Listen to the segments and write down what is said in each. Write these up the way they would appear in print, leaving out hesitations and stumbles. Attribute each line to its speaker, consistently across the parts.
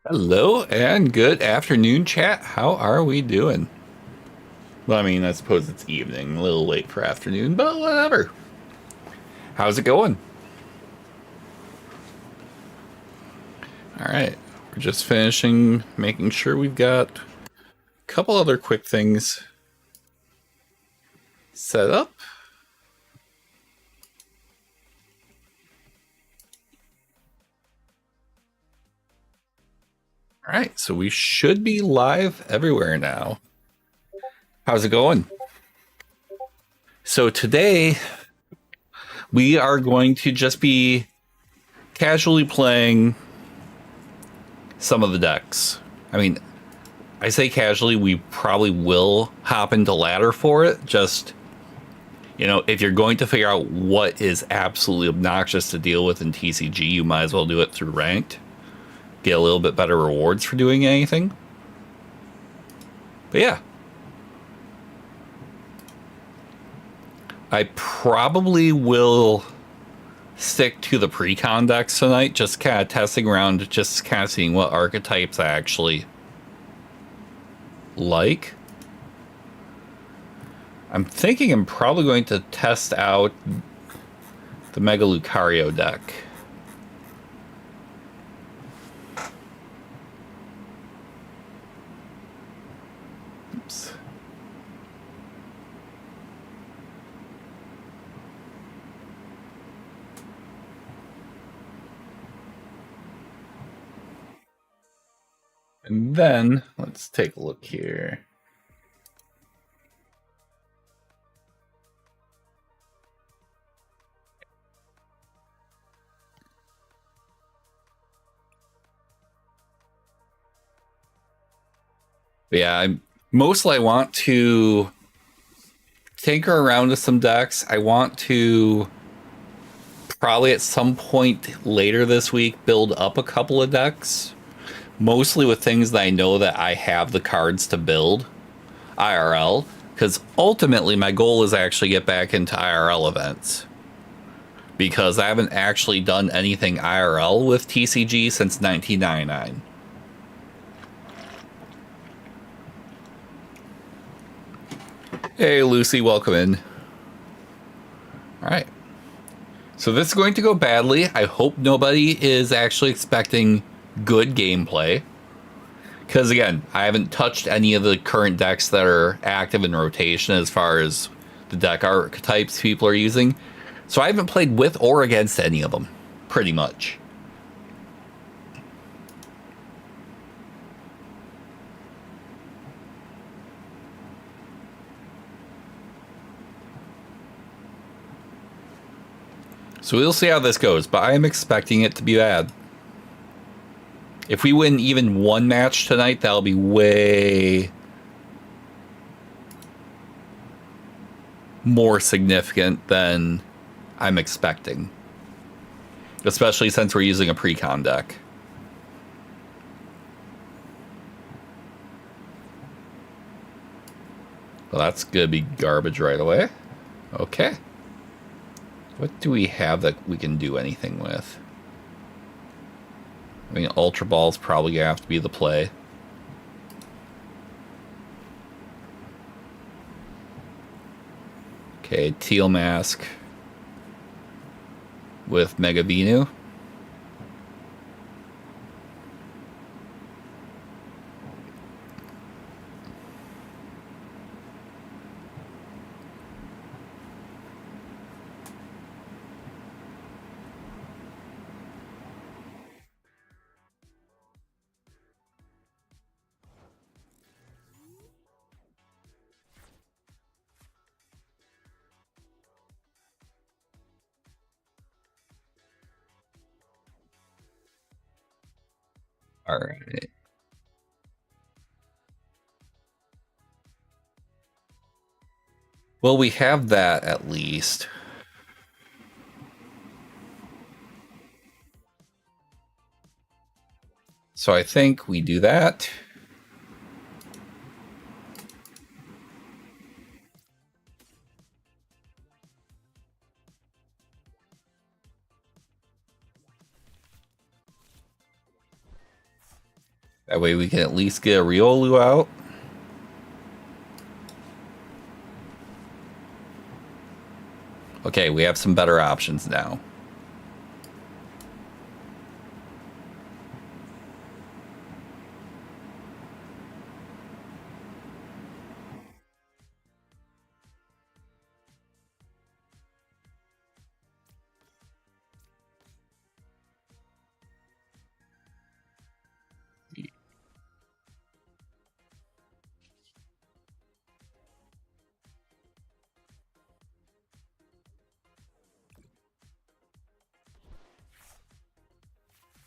Speaker 1: Hello and good afternoon, chat. How are we doing? Well, I mean, I suppose it's evening, a little late for afternoon, but whatever. How's it going? All right, we're just finishing making sure we've got a couple other quick things set up. All right, so we should be live everywhere now. How's it going? So today we are going to just be casually playing some of the decks. I mean, I say casually, we probably will hop into ladder for it. Just, if you're going to figure out what is absolutely obnoxious to deal with in TCG, you might as well do it through ranked. Get a little bit better rewards for doing anything. But yeah. I probably will stick to the pre-con decks tonight, just kind of testing around, just kind of seeing what archetypes I actually like. I'm thinking I'm probably going to test out the Mega Lucario deck. Oops. And then, let's take a look here. But yeah, I want to tinker around with some decks. I want to probably at some point later this week build up a couple of decks, mostly with things that I know that I have the cards to build IRL, because ultimately my goal is actually get back into IRL events, because I haven't actually done anything IRL with TCG since 1999. Hey, Lucy, welcome in. All right. So this is going to go badly. I hope nobody is actually expecting good gameplay. Because again, I haven't touched any of the current decks that are active in rotation as far as the deck archetypes people are using. So I haven't played with or against any of them, pretty much. So we'll see how this goes, but I am expecting it to be bad. If we win even one match tonight, that'll be way more significant than I'm expecting. Especially since we're using a pre-con deck. Well, that's gonna be garbage right away. Okay. What do we have that we can do anything with? I mean, Ultra Ball's probably gonna have to be the play. Okay, Teal Mask with Mega Venu. All right. Well, we have that at least. So I think we do that. That way we can at least get a Riolu out. Okay, we have some better options now.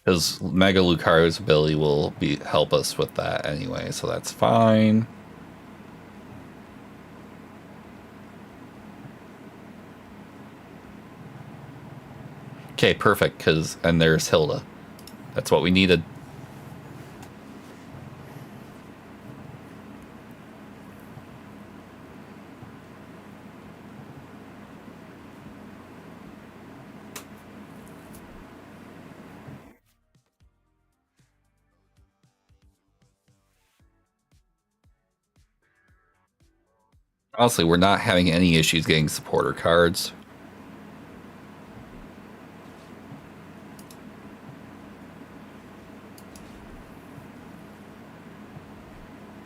Speaker 1: Because Mega Lucario's ability will help us with that anyway, so that's fine. Okay, perfect, and there's Hilda. That's what we needed. Honestly, we're not having any issues getting supporter cards.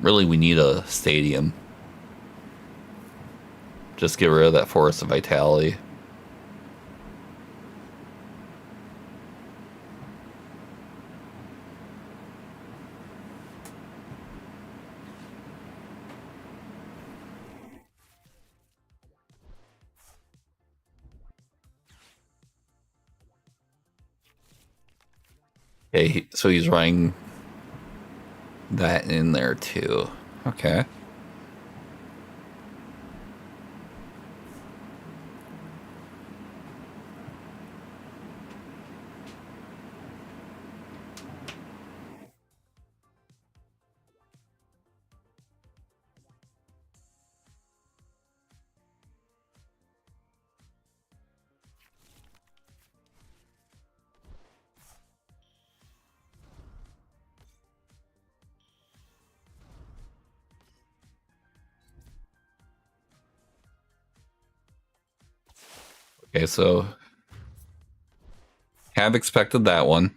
Speaker 1: Really, we need a stadium. Just get rid of that Forest of Vitality. Okay, so he's running that in there too. Okay. Okay, so have expected that one.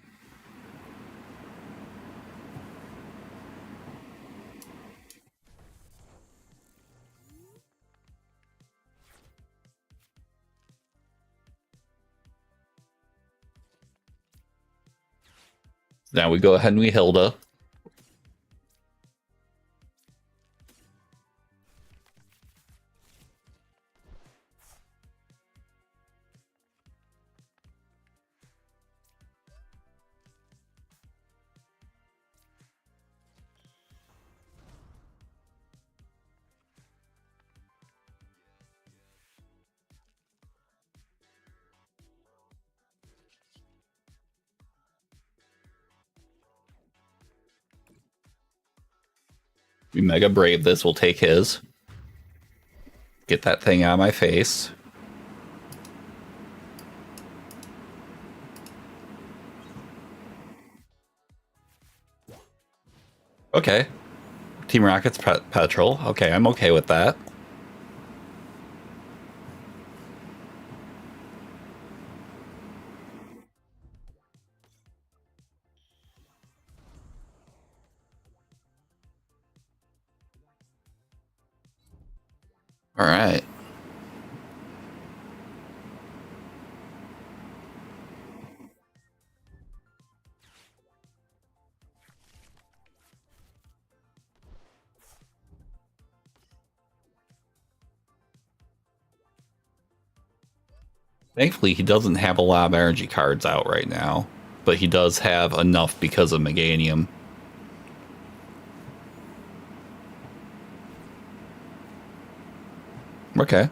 Speaker 1: Now we go ahead and we Hilda. We Mega Brave this, we'll take his. Get that thing out of my face. Okay. Team Rocket's petrol. Okay, I'm okay with that. All right. Thankfully, he doesn't have a lot of energy cards out right now, but he does have enough because of Meganium. Okay.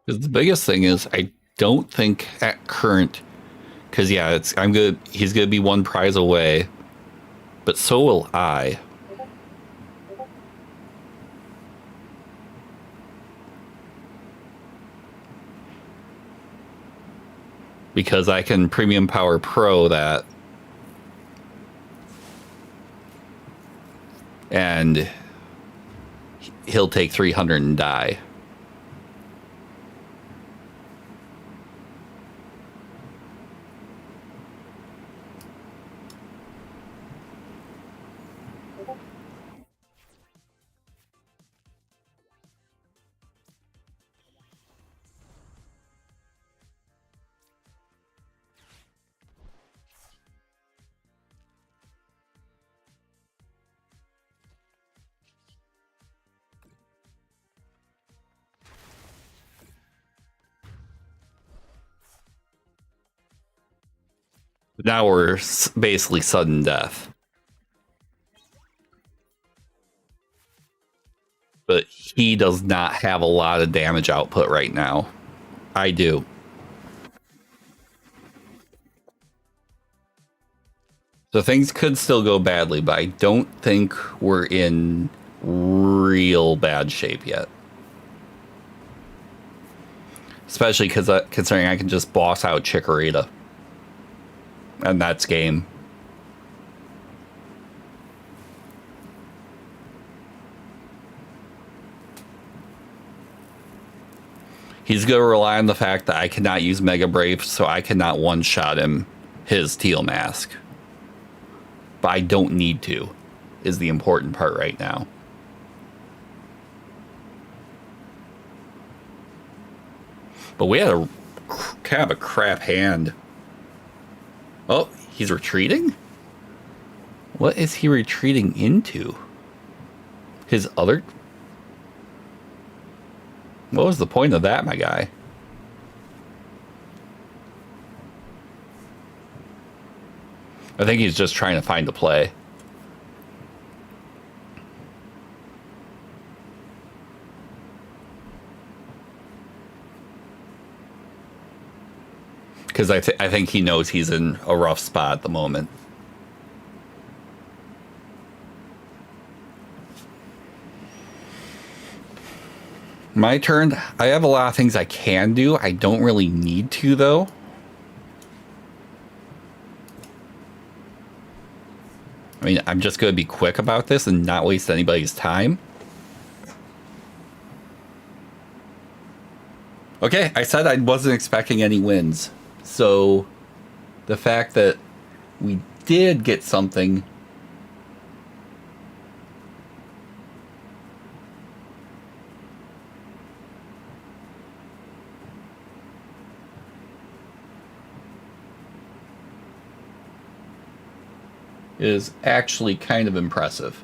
Speaker 1: Because the biggest thing is I don't think at current, because yeah, I'm good. He's gonna be one prize away, but so will I. Because I can premium power pro that, and he'll take 300 and die. Now we're basically sudden death. But he does not have a lot of damage output right now. I do. So things could still go badly, but I don't think we're in real bad shape yet. Especially because considering I can just boss out Chikorita. And that's game. He's going to rely on the fact that I cannot use Mega Brave, so I cannot one-shot him his Teal Mask. But I don't need to, is the important part right now. But we had a kind of a crap hand. Oh, he's retreating? What is he retreating into? His other... What was the point of that, my guy? I think he's just trying to find a play. Because I think he knows he's in a rough spot at the moment. My turn. I have a lot of things I can do. I don't really need to, though. I mean, I'm just going to be quick about this and not waste anybody's time. Okay, I said I wasn't expecting any wins. So the fact that we did get something is actually kind of impressive.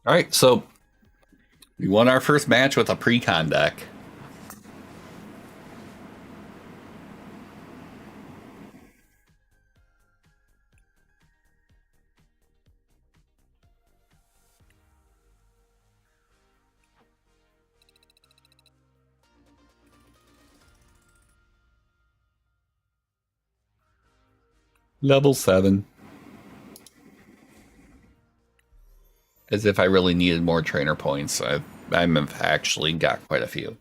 Speaker 1: All right, so we won our first match with a pre-con deck. Level 7. As if I really needed more trainer points. I've actually got quite a few.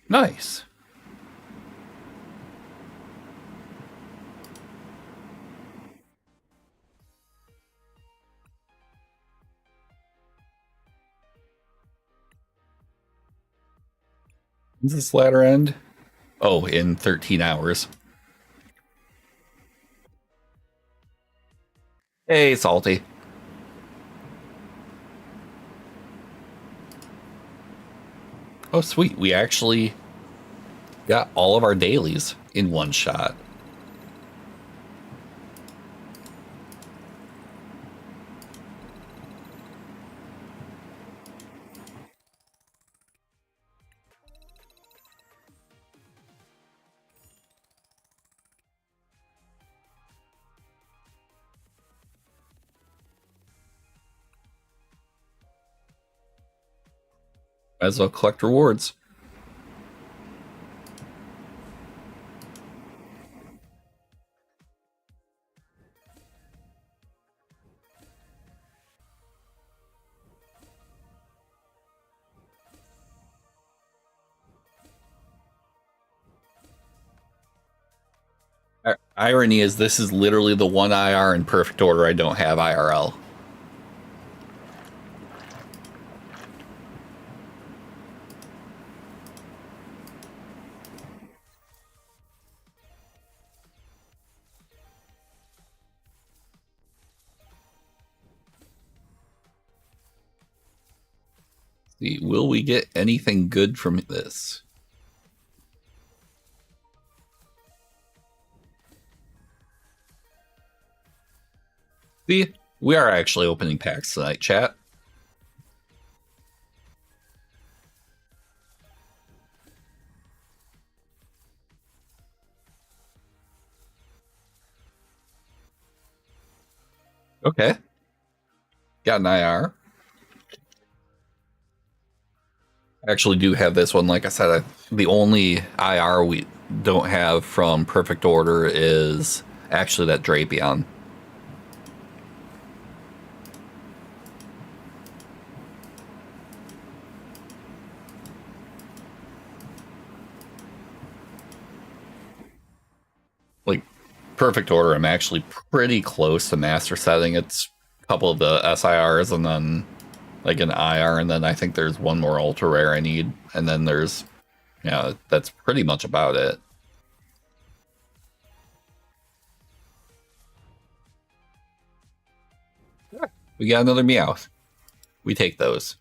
Speaker 1: Nice. Is this ladder end? Oh, in 13 hours. Hey, Salty. Oh, sweet. We actually got all of our dailies in one shot. Might as well collect rewards. Irony is this is literally the one IR in perfect order I don't have IRL. See, will we get anything good from this? See, we are actually opening packs tonight, chat. Okay. Got an IR. I actually do have this one. Like I said, the only IR we don't have from perfect order is actually that Drapion. Like perfect order, I'm actually pretty close to master setting. It's a couple of the SIRs and then like an IR, and then I think there's one more ultra rare I need, and then there's, yeah, that's pretty much about it. We got another Meowth. We take those.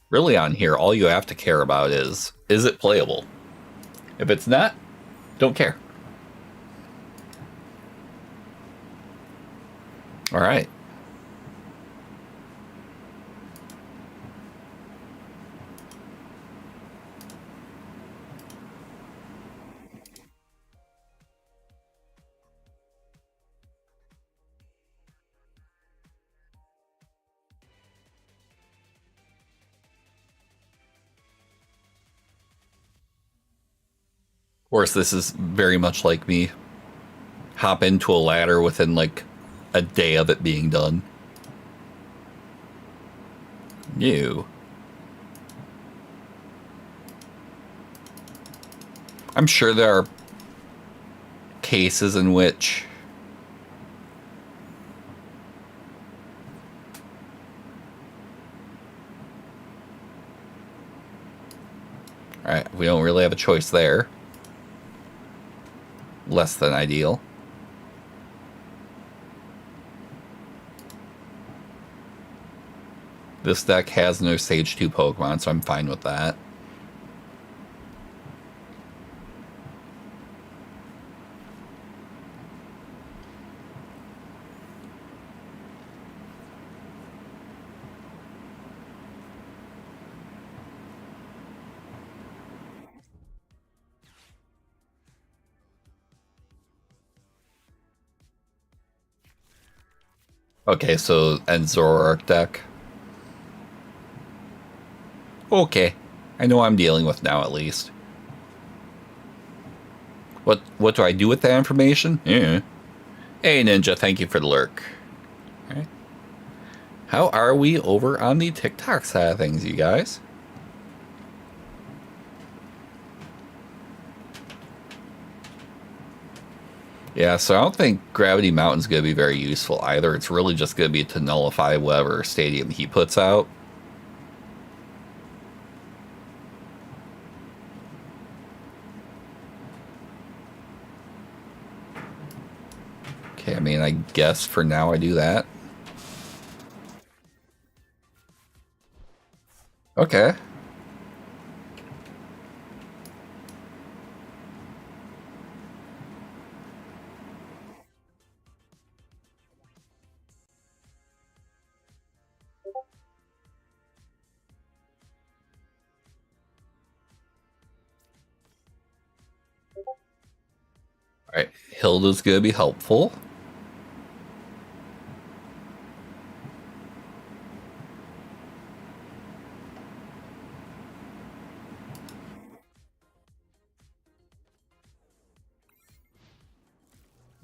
Speaker 1: Really on here, all you have to care about is it playable? If it's not, don't care. All right. Of course, this is very much like me. Hop into a ladder within like a day of it being done. New. I'm sure there are cases in which alright, we don't really have a choice there. Less than ideal. This deck has no Stage 2 Pokemon, so I'm fine with that. Okay, so and Zoroark deck. Okay, I know what I'm dealing with now at least. What do I do with that information? Yeah. Hey Ninja, thank you for the lurk. All right. How are we over on the TikTok side of things, you guys? Yeah, so I don't think Gravity Mountain's going to be very useful either. It's really just going to be to nullify whatever stadium he puts out. Okay, I mean, I guess for now I do that. Okay. All right, Hilda's going to be helpful.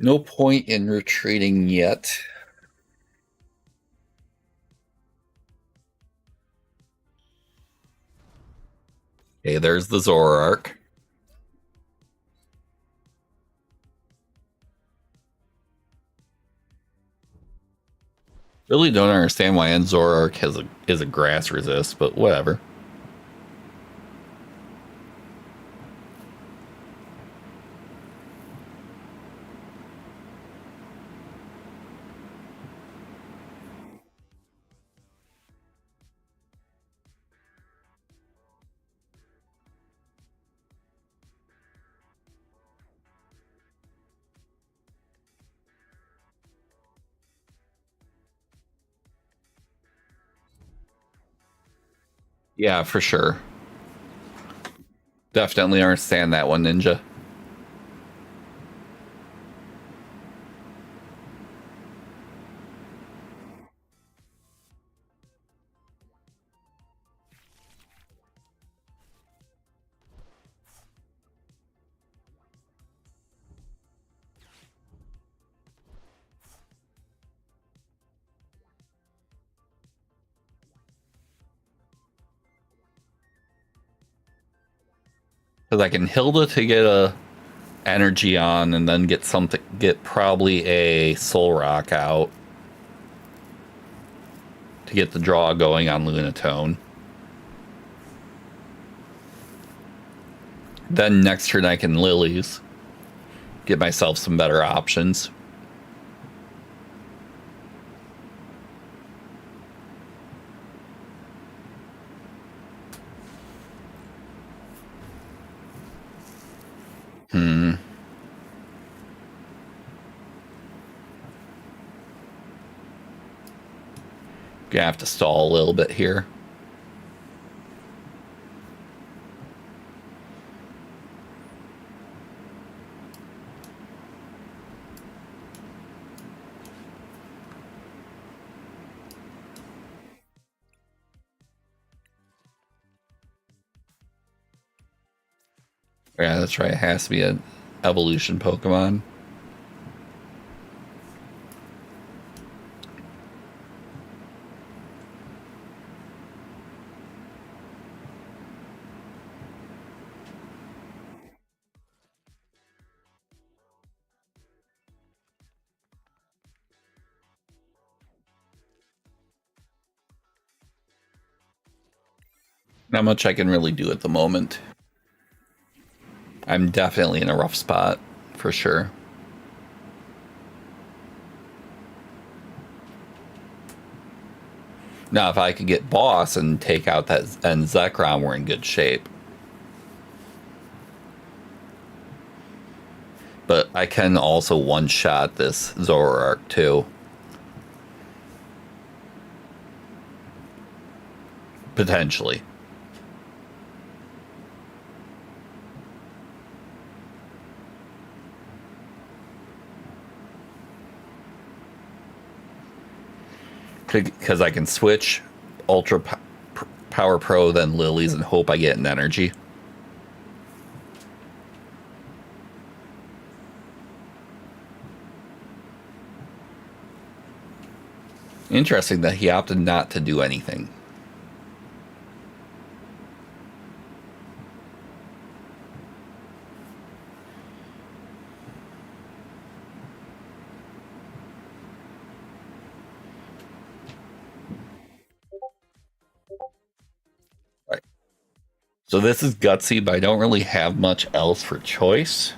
Speaker 1: No point in retreating yet. Okay, there's the Zoroark. Really don't understand why Zoroark is a grass resist, but whatever. Yeah, for sure. Definitely understand that one, Ninja. Because I can Hilda to get a energy on and then get probably a Soul Rock out to get the draw going on Lunatone. Then next turn I can Lilies. Get myself some better options. Gonna have to stall a little bit here. Yeah, that's right. It has to be an evolution Pokemon. Not much I can really do at the moment. I'm definitely in a rough spot, for sure. Now, if I could get Boss and take out that and Zekrom, we're in good shape. But I can also one-shot this Zoroark, too. Potentially. Because I can switch Ultra Power Pro, then Lilies, and hope I get an energy. Interesting that he opted not to do anything. Right. So this is gutsy, but I don't really have much else for choice.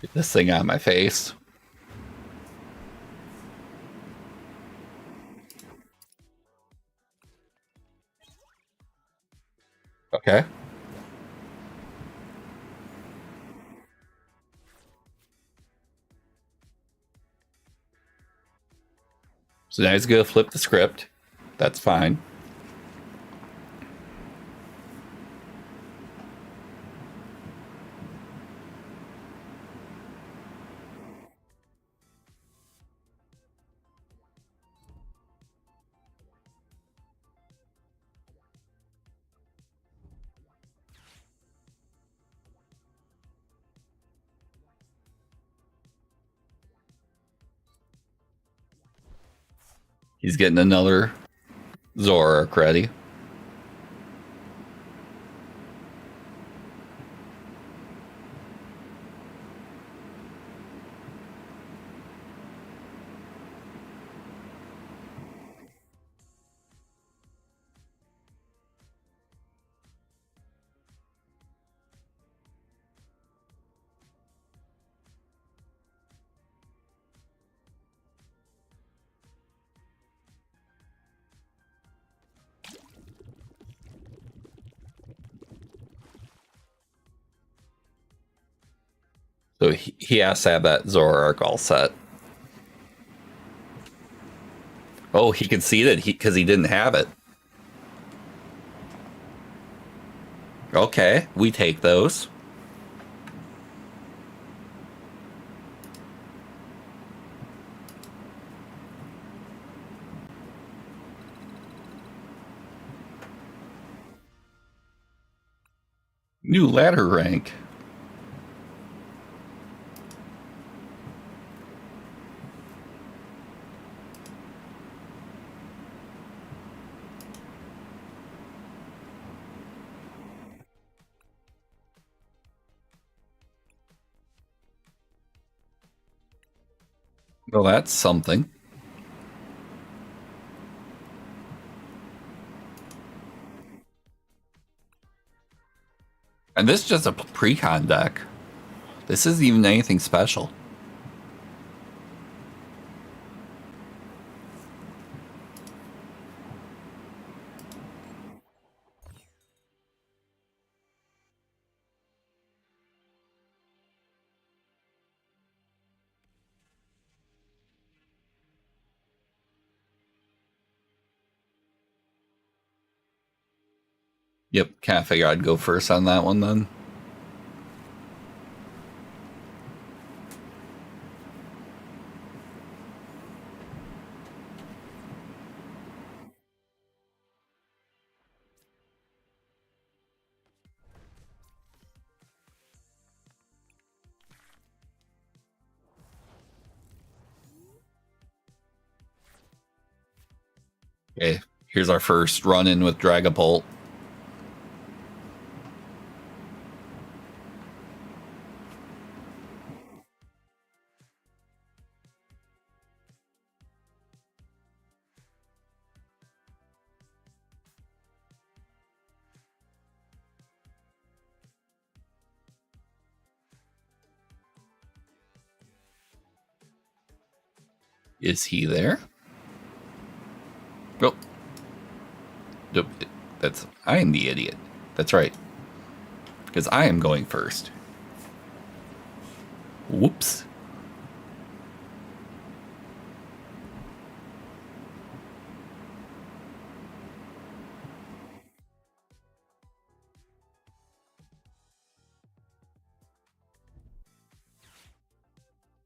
Speaker 1: Get this thing on my face. Okay. So now he's going to flip the script. That's fine. He's getting another Zoroark ready. So he has to have that Zoroark all set. Oh, he conceded because he didn't have it. Okay, we take those. New ladder rank. Well, that's something. And this is just a pre-con deck. This isn't even anything special. Yep, can't figure I'd go first on that one then. Okay, here's our first run in with Dragapult. Is he there? Oh. Nope. I am the idiot. That's right. Because I am going first. Whoops.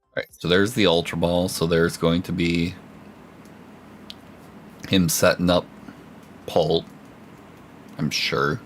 Speaker 1: All right, so there's the Ultra Ball. So there's going to be him setting up Pult, I'm sure.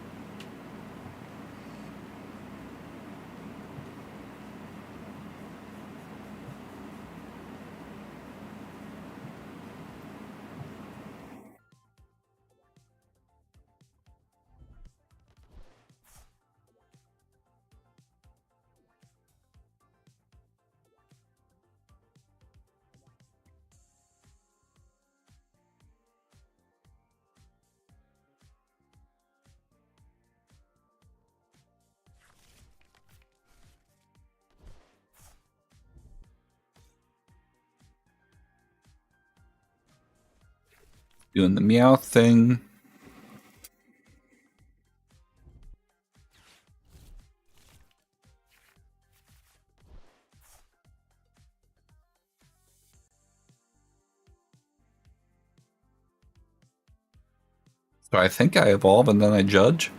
Speaker 1: Doing the meow thing. So I think I evolve and then I judge.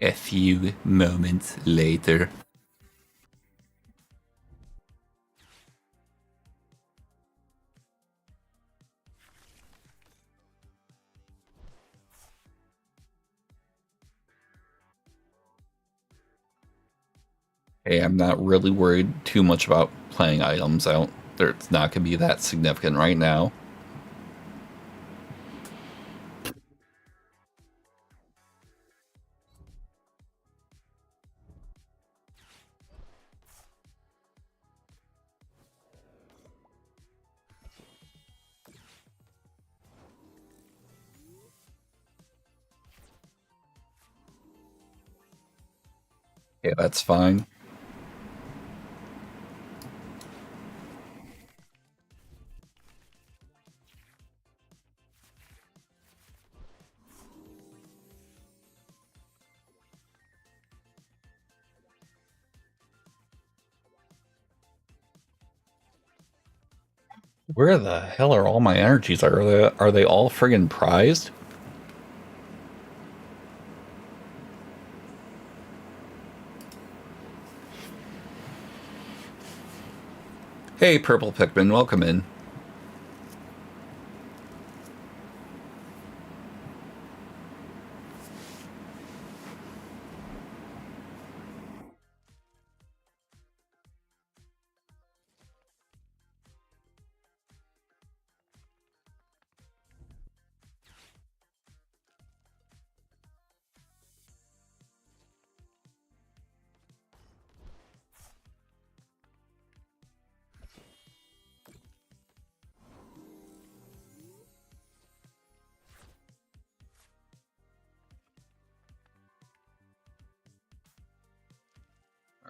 Speaker 1: A few moments later. Hey, I'm not really worried too much about playing items. It's not going to be that significant right now. Yeah, that's fine. Where the hell are all my energies? Are they all friggin' prized? Hey, Purple Pikmin, welcome in.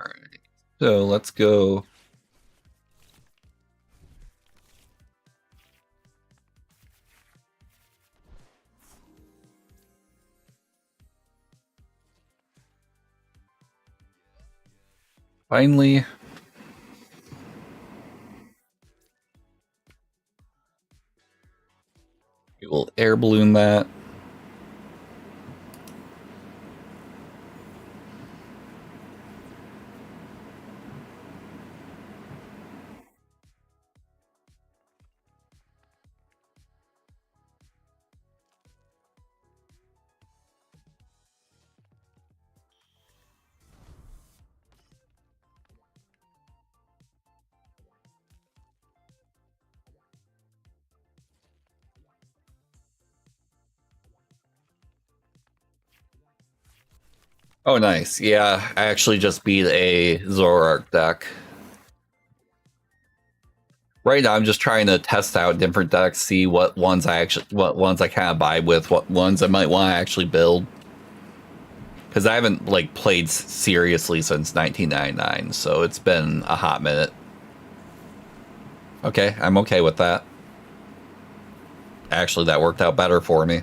Speaker 1: All right, so let's go. Finally, we will air balloon that. Oh, nice. Yeah, I actually just beat a Zoroark deck. Right now, I'm just trying to test out different decks, see what ones I kind of vibe with, what ones I might want to actually build. Because I haven't like played seriously since 1999, so it's been a hot minute. Okay, I'm okay with that. Actually, that worked out better for me.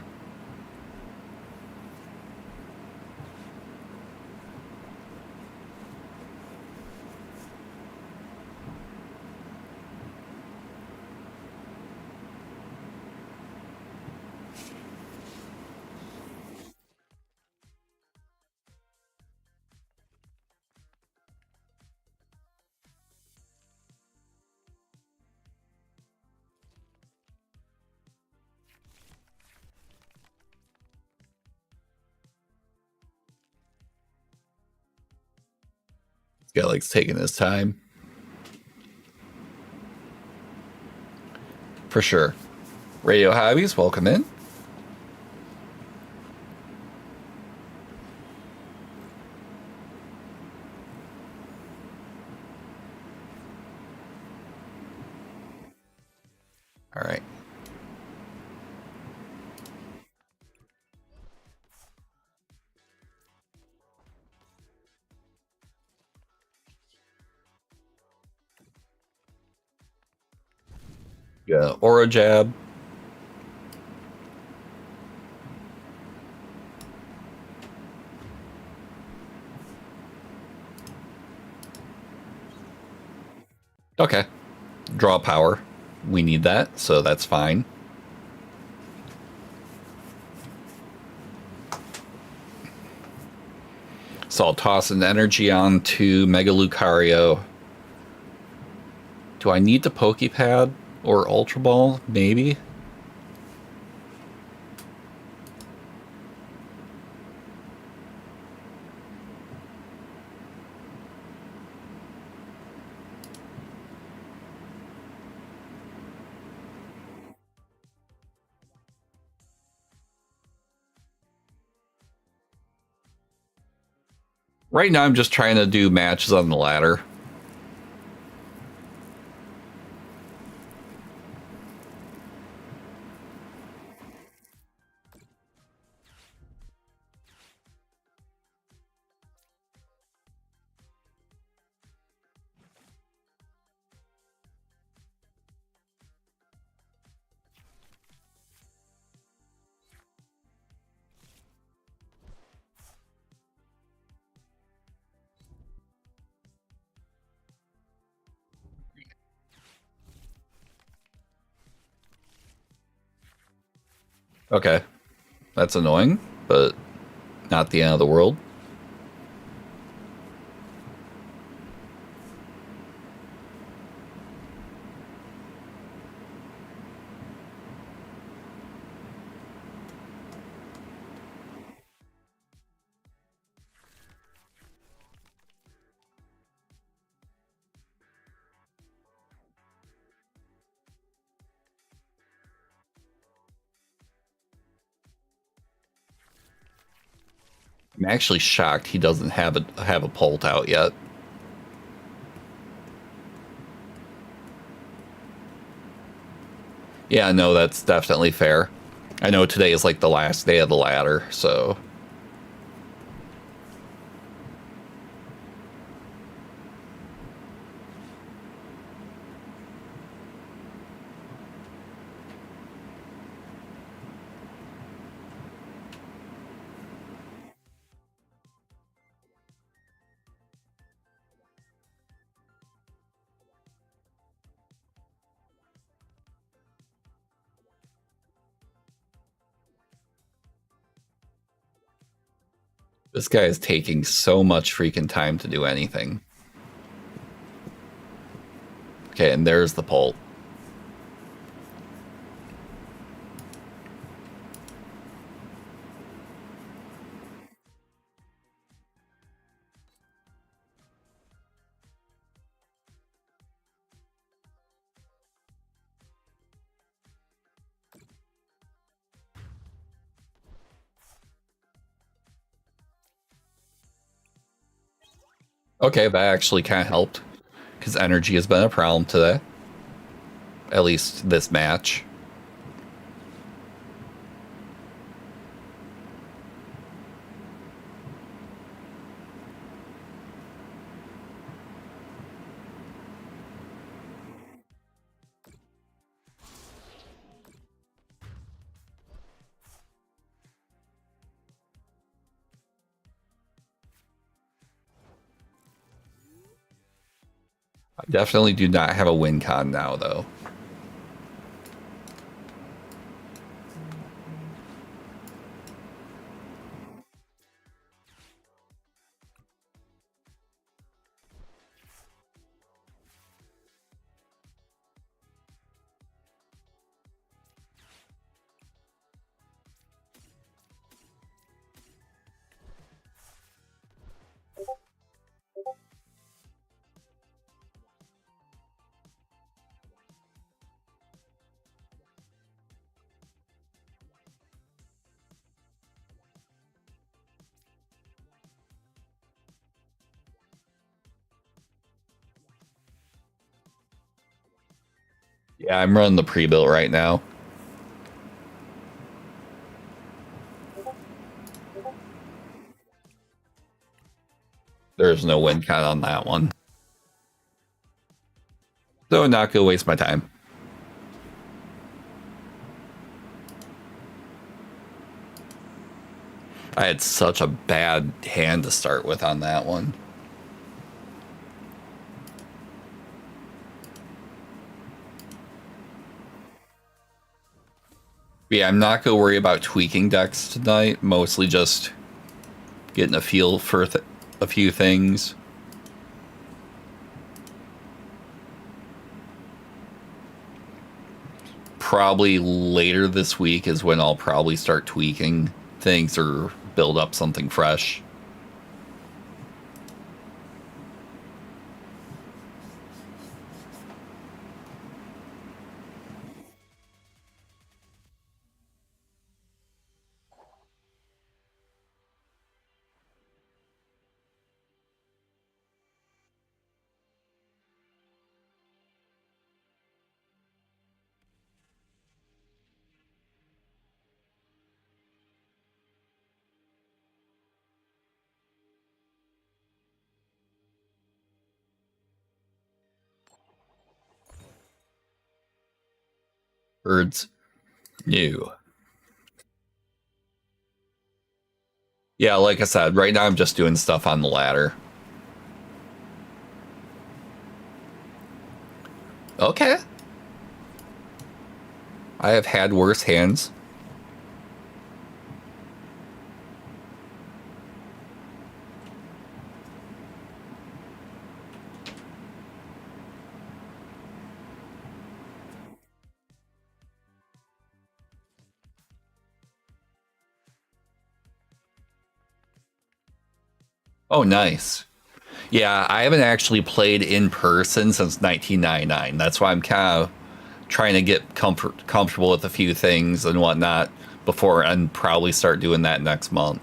Speaker 1: This guy likes taking his time. For sure. Radio Hobbies, welcome in. All right. Yeah, Aura Jab. Okay. Draw power. We need that, so that's fine. So I'll toss an energy onto Mega Lucario. Do I need the Pokepad or Ultra Ball? Maybe. Right now I'm just trying to do matches on the ladder. Okay. That's annoying, but not the end of the world. I'm actually shocked he doesn't have a Pult out yet. Yeah, no, that's definitely fair. I know today is like the last day of the ladder, so this guy is taking so much freaking time to do anything. Okay, and there's the Pult. Okay, that actually kind of helped because energy has been a problem today. At least this match. I definitely do not have a win con now, though. Yeah, I'm running the pre-built right now. There's no win con on that one. So I'm not gonna waste my time. I had such a bad hand to start with on that one. Yeah, I'm not gonna worry about tweaking decks tonight. Mostly just getting a feel for a few things. Probably later this week is when I'll probably start tweaking things or build up something fresh. Birds new. Yeah, like I said, right now I'm just doing stuff on the ladder. Okay. I have had worse hands. Oh, nice. Yeah, I haven't actually played in person since 1999. That's why I'm kind of trying to get comfortable with a few things and whatnot before and probably start doing that next month.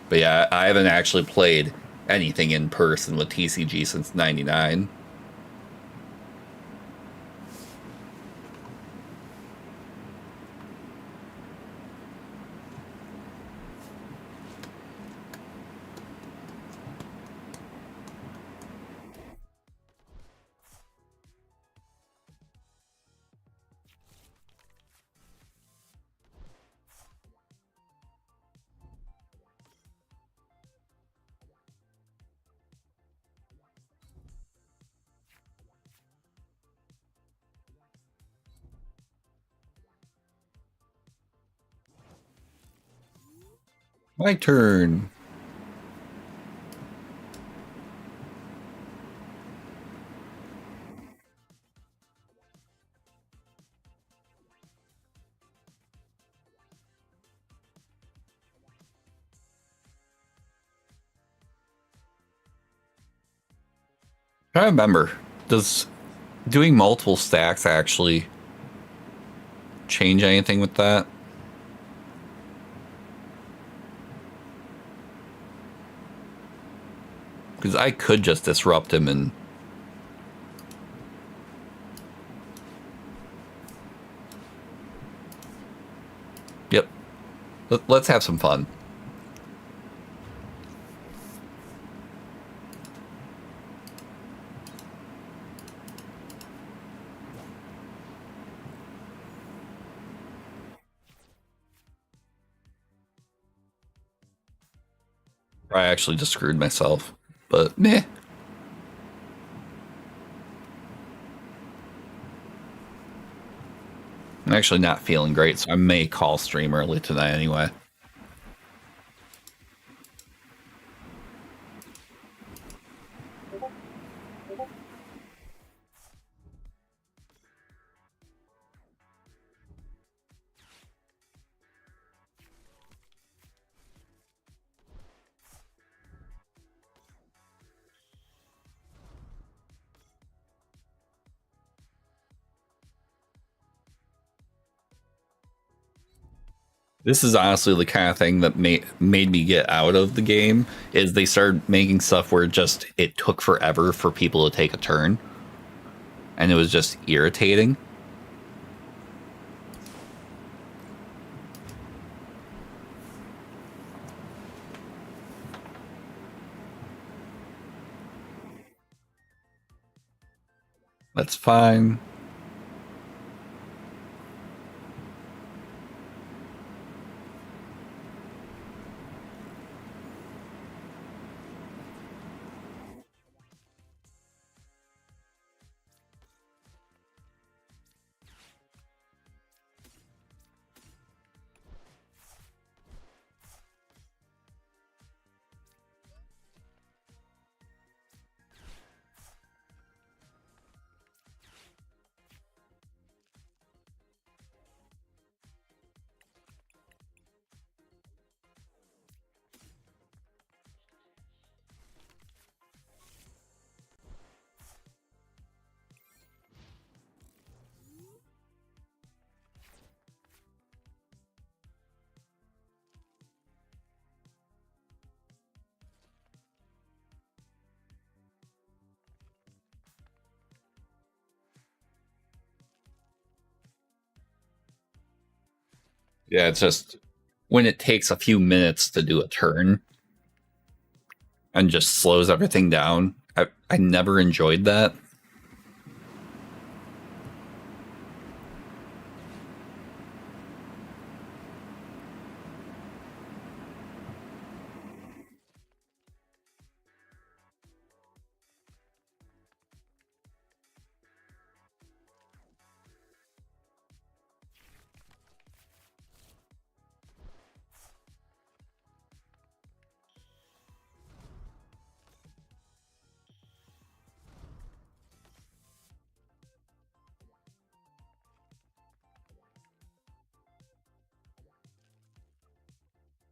Speaker 1: But yeah, I haven't actually played anything in person with TCG since 99. My turn. I remember. Does doing multiple stacks actually change anything with that? Because I could just disrupt him and. Yep. Let's have some fun. I actually just screwed myself. But meh. I'm actually not feeling great, so I may call stream early tonight anyway. This is honestly the kind of thing that made me get out of the game. Is they started making stuff where it took forever for people to take a turn, and it was just irritating. That's fine. Yeah, it's just when it takes a few minutes to do a turn and just slows everything down. I never enjoyed that.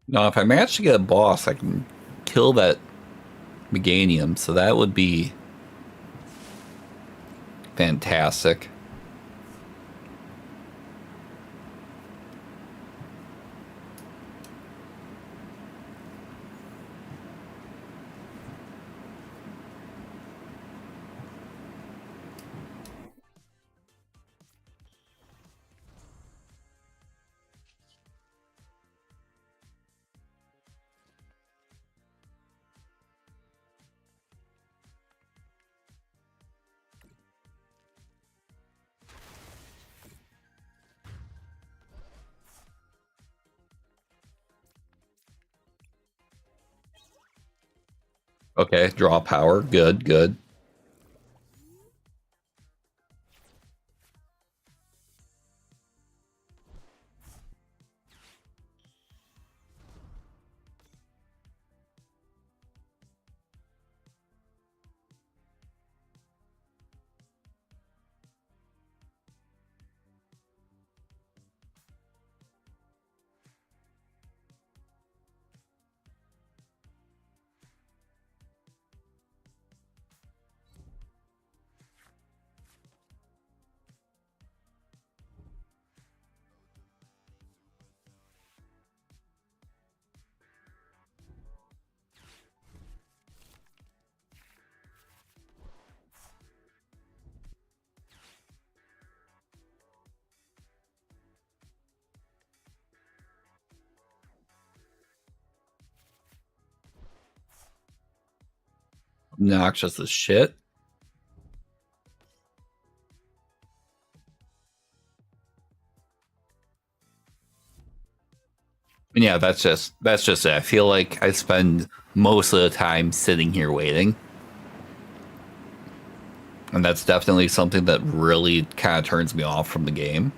Speaker 1: Now, if I manage to get a boss, I can kill that Meganium, so that would be fantastic. Okay, draw power. Good, good. Obnoxious as shit. And yeah, that's just it. I feel like I spend most of the time sitting here waiting. And that's definitely something that really kind of turns me off from the game.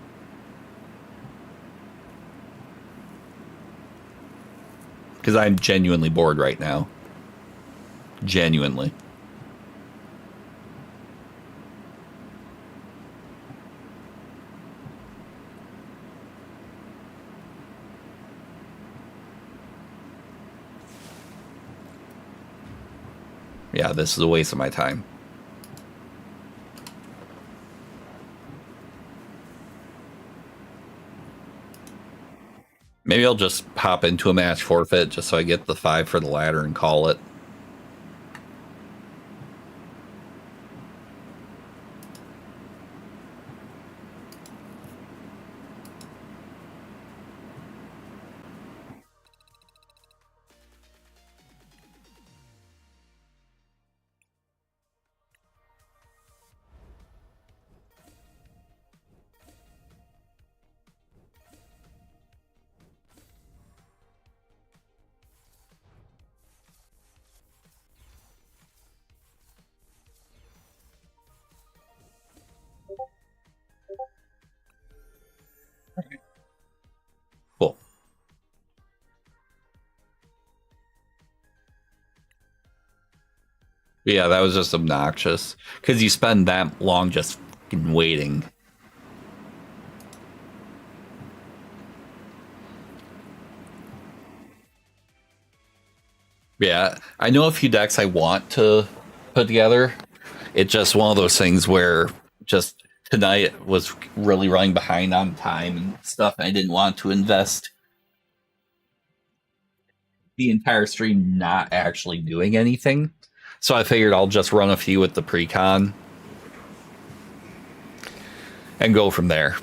Speaker 1: Because I'm genuinely bored right now. Genuinely. Yeah, this is a waste of my time. Maybe I'll just hop into a match forfeit just so I get the 5 for the ladder and call it. Cool. But yeah, that was just obnoxious. Because you spend that long just fucking waiting. Yeah, I know a few decks I want to put together. It's just one of those things where just tonight was really running behind on time and stuff. And I didn't want to invest the entire stream not actually doing anything. So I figured I'll just run a few with the pre-con and go from there.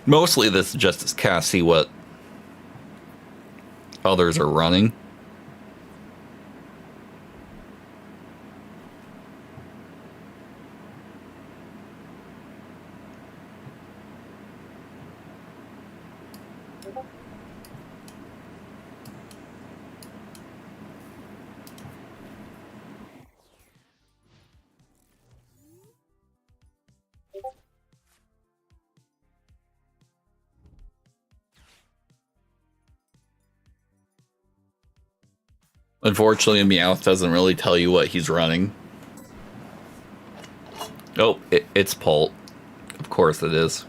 Speaker 1: Mostly this is just to kind of see what others are running. Unfortunately, Meowth doesn't really tell you what he's running. Oh, it's Pult. Of course it is.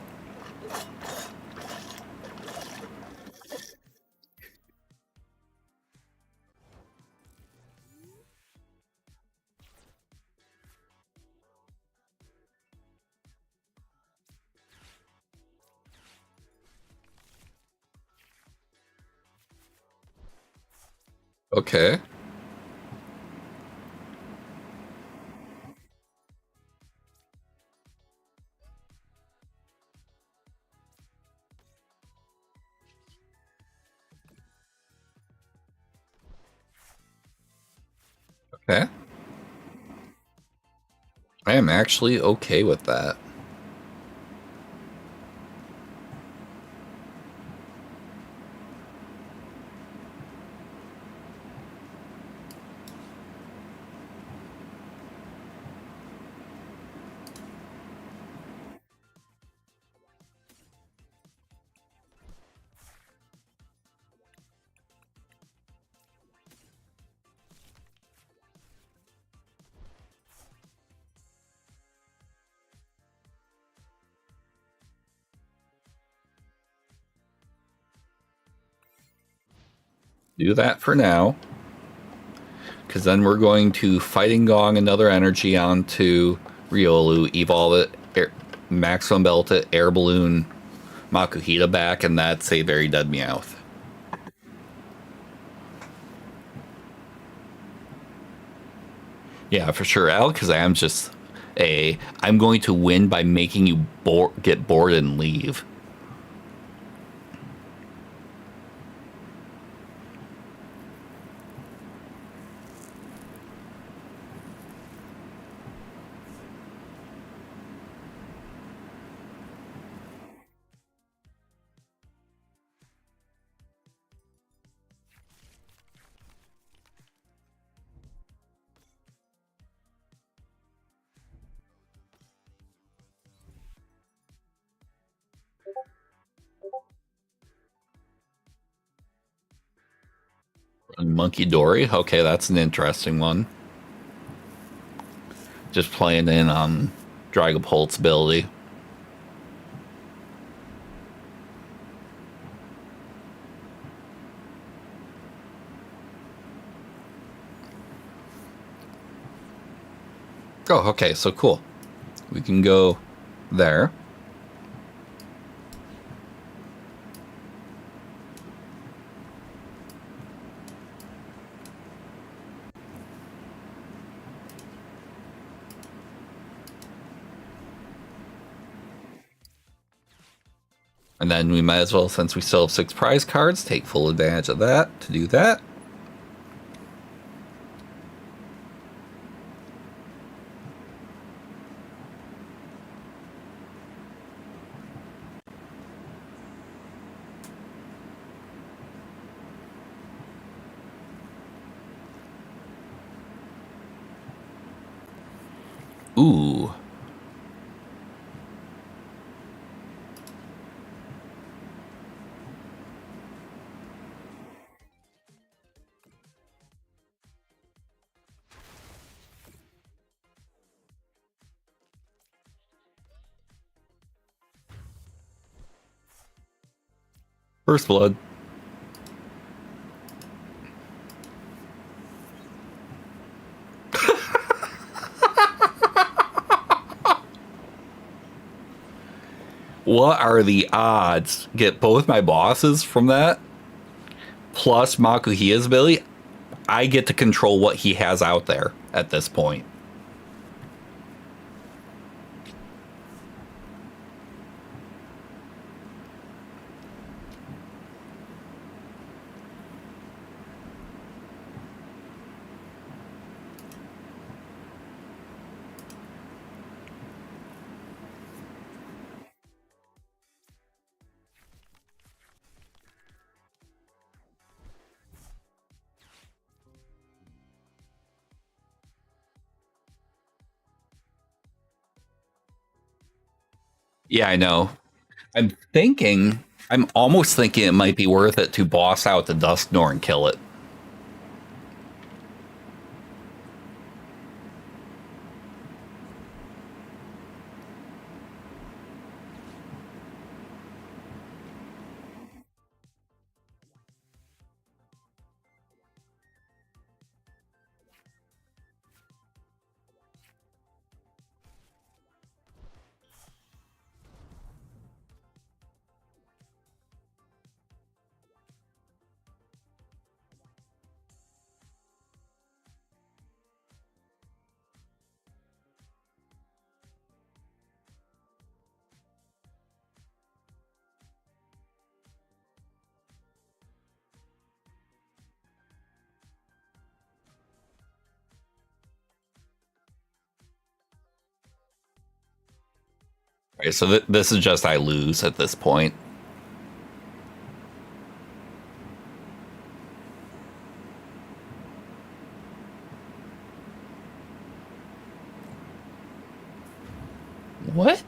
Speaker 1: Okay. Okay. I am actually okay with that. Do that for now. Because then we're going to Fighting Gong another energy onto Riolu, evolve it, maximum belt it, air balloon Makuhita back, and that's a very dead Meowth. Yeah, for sure, Alakazam just I'm going to win by making you get bored and leave. Monkey Dory, okay, that's an interesting one. Just playing in Dragapult's ability. Oh, okay, so cool. We can go there. And then we might as well, since we still have 6 prize cards, take full advantage of that to do that. Ooh. First Blood. What are the odds? Get both my bosses from that? Plus Makuhia's ability? I get to control what he has out there at this point. Yeah, I know. I'm thinking, I'm almost thinking it might be worth it to boss out the Dusknor and kill it. Right, so this is just I lose at this point. What?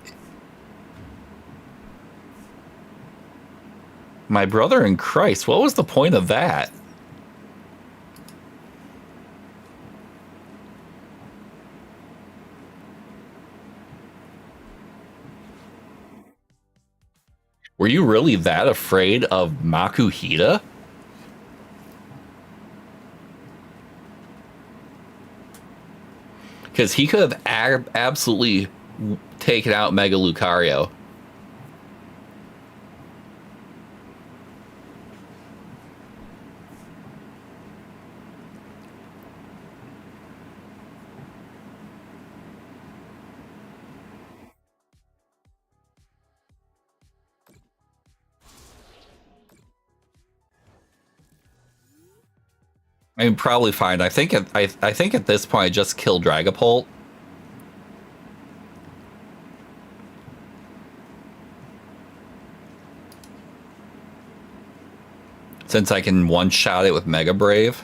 Speaker 1: My brother in Christ, what was the point of that? Were you really that afraid of Makuhita? Because he could have absolutely taken out Mega Lucario. I mean, probably fine. I think at this point I just kill Dragapult. Since I can one-shot it with Mega Brave.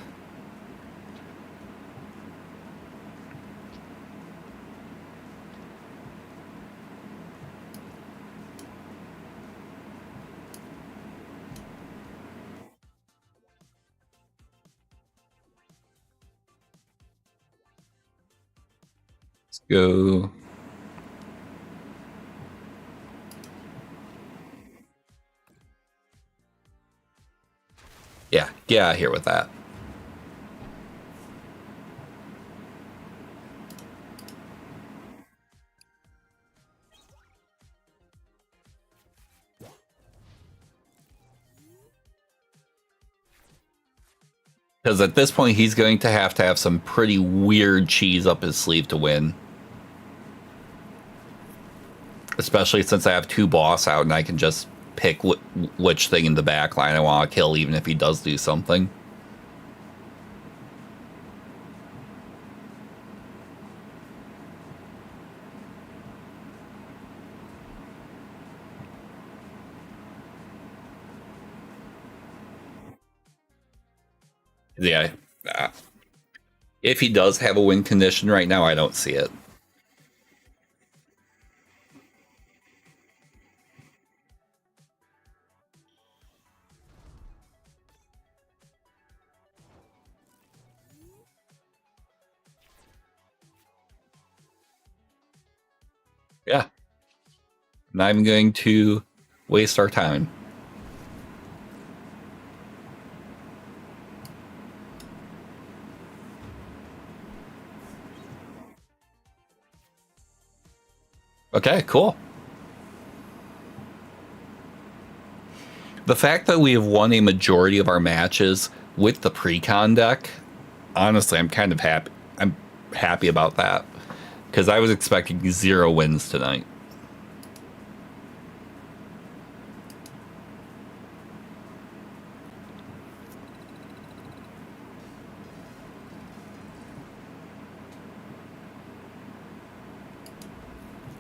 Speaker 1: Let's go. Yeah, get out of here with that. Because at this point, he's going to have some pretty weird cheese up his sleeve to win. Especially since I have two boss out and I can just pick which thing in the back line I want to kill, even if he does do something. Yeah. Uh, if he does have a win condition right now, I don't see it. Yeah. Not even going to waste our time. Okay, cool. The fact that we have won a majority of our matches with the pre-con deck, honestly, I'm kind of happy. I'm happy about that because I was expecting 0 wins tonight.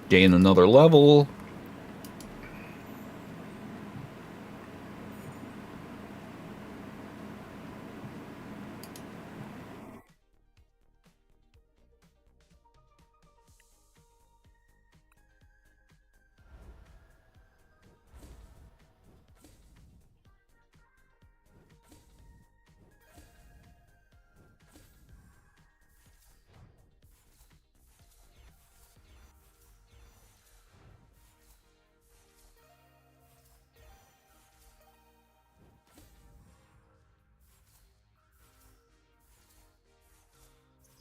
Speaker 1: Gain another level.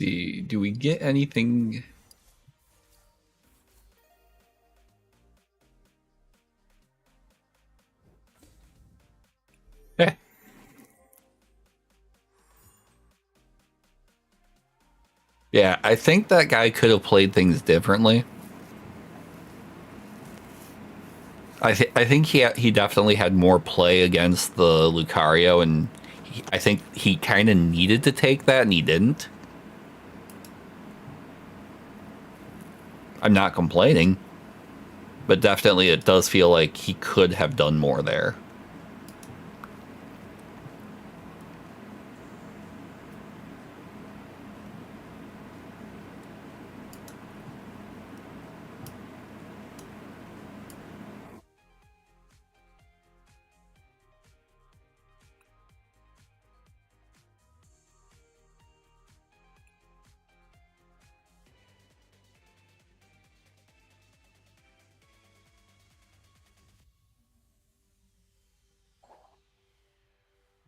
Speaker 1: see. Do we get anything? Eh. Yeah, I think that guy could have played things differently. I think he definitely had more play against the Lucario, and I think he kind of needed to take that, and he didn't. I'm not complaining, but definitely it does feel like he could have done more there.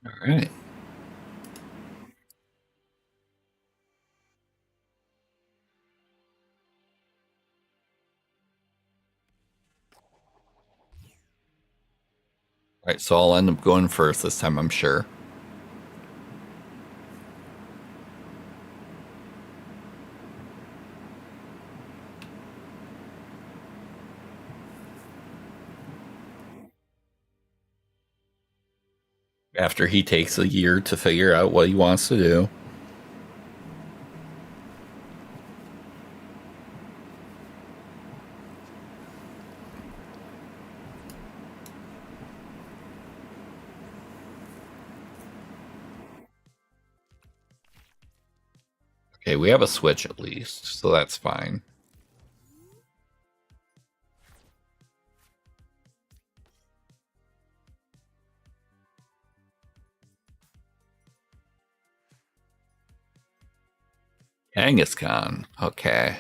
Speaker 1: All right. All right, so I'll end up going first this time, I'm sure. After he takes a year to figure out what he wants to do. Okay, we have a switch at least, so that's fine. Kangaskhan. Okay.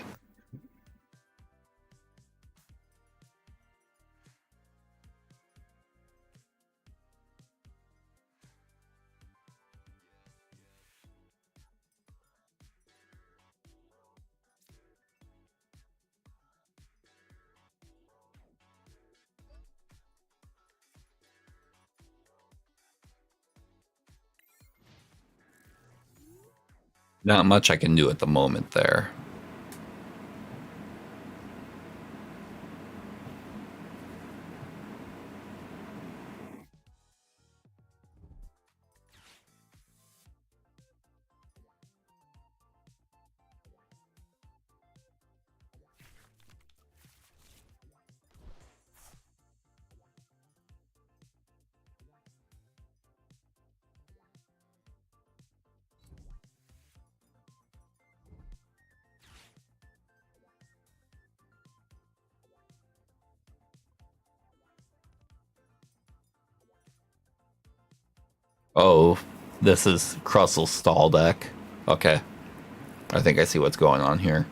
Speaker 1: Not much I can do at the moment there. Oh, this is Crustle's stall deck. Okay. I think I see what's going on here.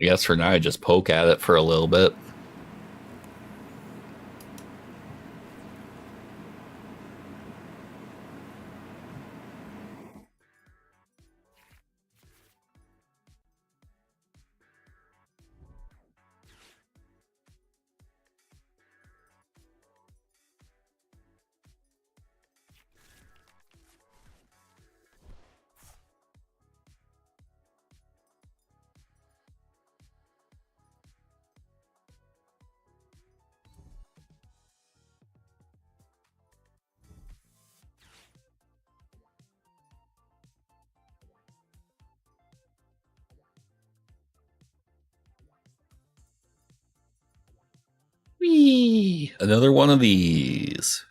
Speaker 1: I guess for now I just poke at it for a little bit. Whee! Another one of these.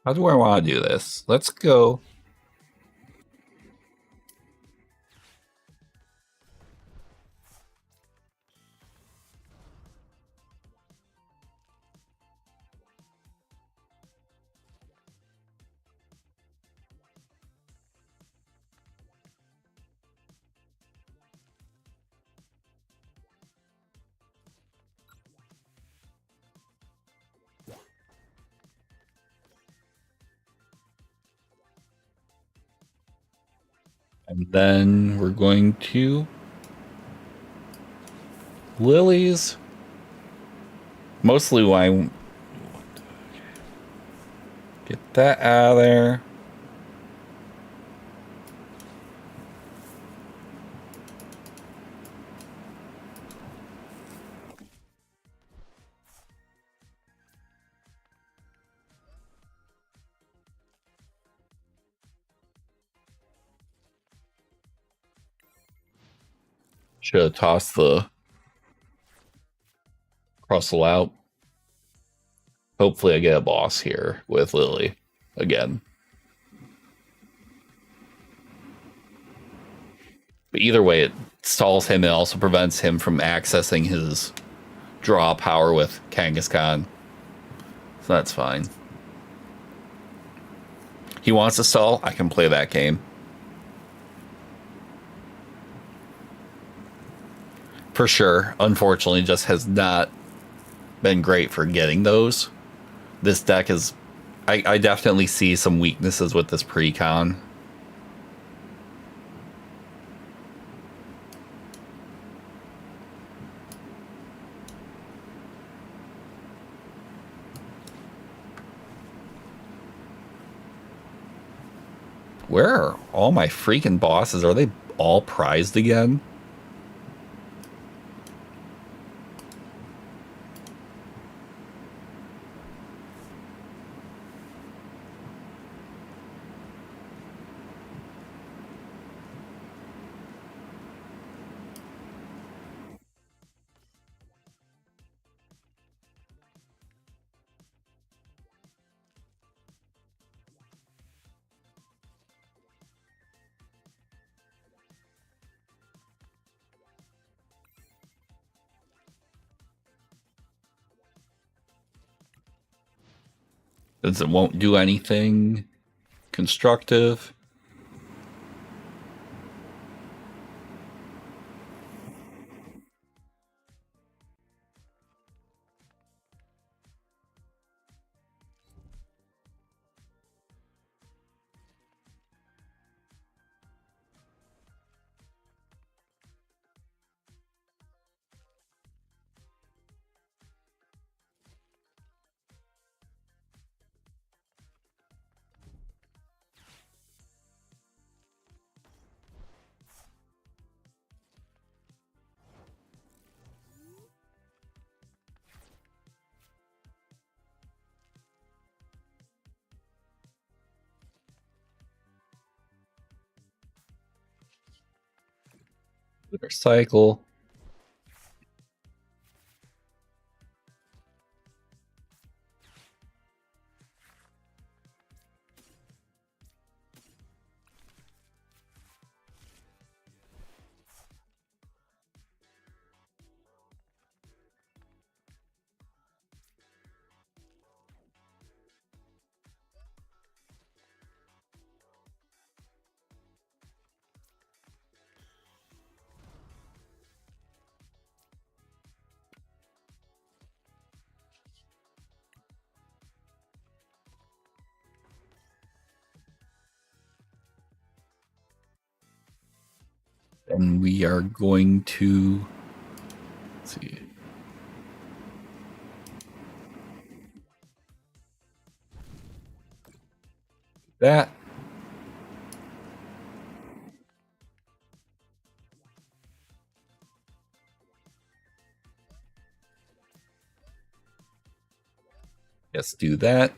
Speaker 1: How do I want to do this? Let's go. And then we're going to lilies. Mostly why get that out of there. Should have tossed the Crustle out. Hopefully I get a boss here with Lily again. But either way, it stalls him and also prevents him from accessing his draw power with Kangaskhan. So that's fine. He wants to stall, I can play that game. For sure. Unfortunately, just has not been great for getting those. This deck is... I definitely see some weaknesses with this precon. Where are all my freaking bosses? Are they all prized again? Since it won't do anything constructive. Lunar cycle. And we are going to, let's see, that. Yes, do that.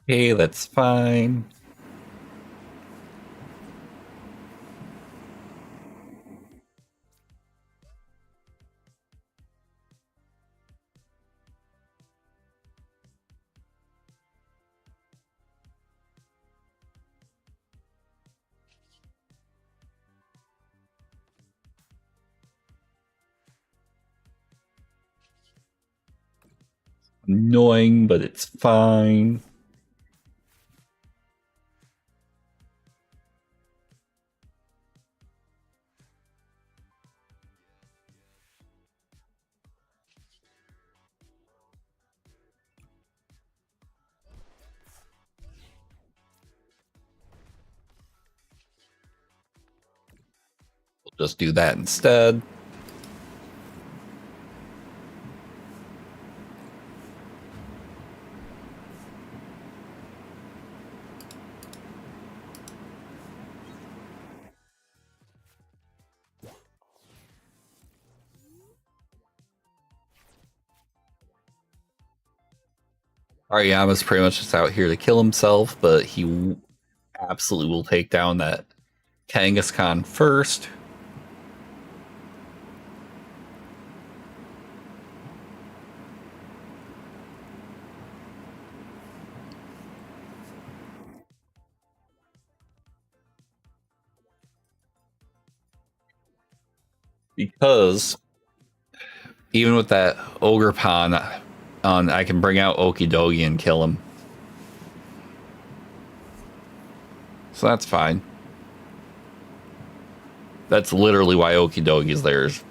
Speaker 1: Okay, that's fine. Annoying, but it's fine. We'll just do that instead. Ariyama's pretty much just out here to kill himself, but he absolutely will take down that Kangaskhan first. Because even with that Ogre Pawn on, I can bring out Okidogi and kill him. So that's fine. That's literally why Okidogi is there, is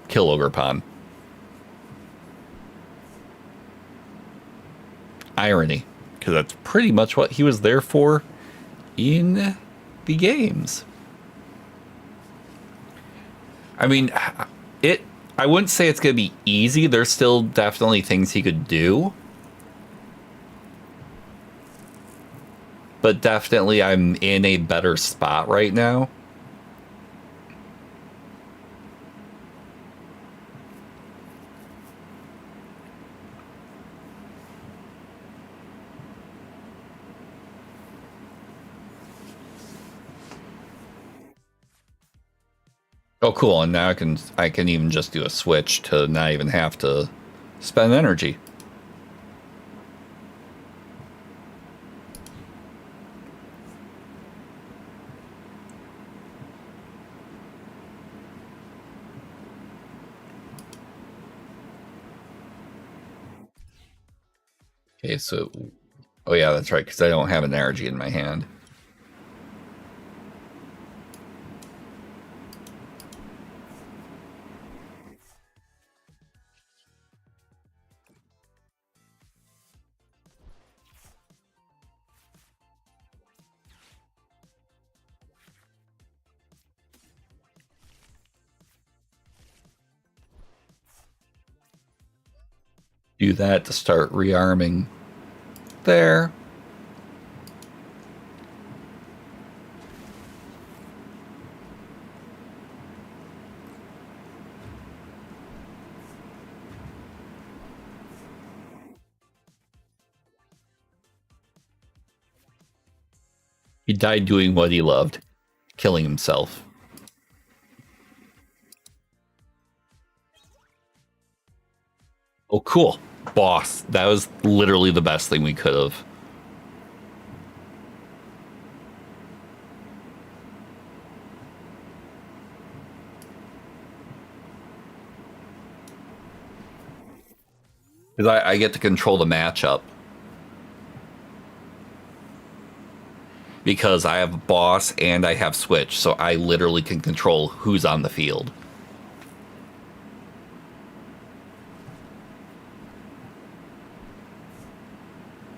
Speaker 1: kill Ogre Pawn. Irony, because that's pretty much what he was there for in the games. I mean, I wouldn't say it's going to be easy. There's still definitely things he could do. But definitely I'm in a better spot right now. Oh, cool. And now I can even just do a switch to not even have to spend energy. Okay, so... Oh, yeah, that's right, because I don't have an energy in my hand. Do that to start rearming there. He died doing what he loved, killing himself. Oh, cool. Boss. That was literally the best thing we could have. Because I get to control the matchup. Because I have a boss and I have switch, so I literally can control who's on the field.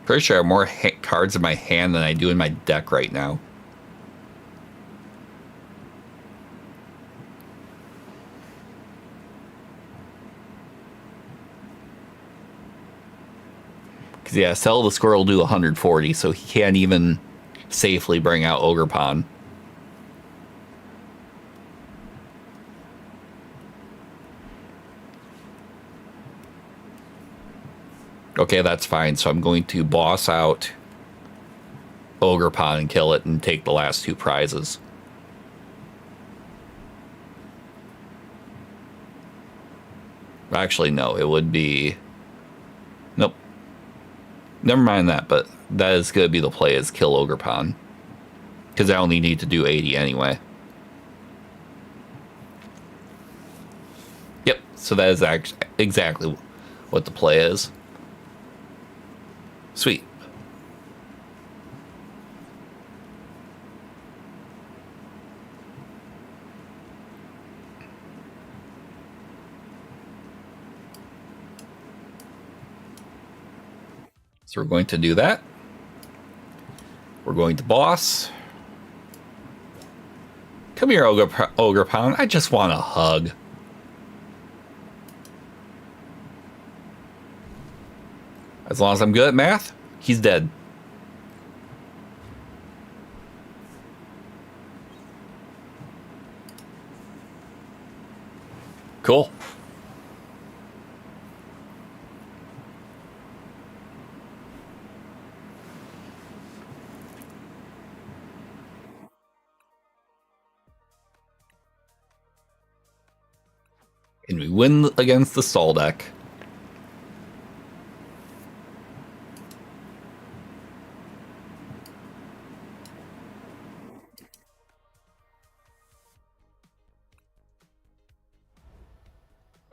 Speaker 1: Pretty sure I have more cards in my hand than I do in my deck right now. Because, yeah, Sell the Squirrel will do 140, so he can't even safely bring out Ogre Pawn. Okay, that's fine. So I'm going to boss out Ogre Pawn and kill it and take the last two prizes. Actually, no, it would be... Nope. Never mind that, but that is going to be the play, is kill Ogre Pawn. Because I only need to do 80 anyway. Yep, so that is exactly what the play is. Sweet. So we're going to do that. We're going to boss. Come here, Ogre Pound. I just want a hug. As long as I'm good at math, he's dead. Cool. And we win against the stall deck.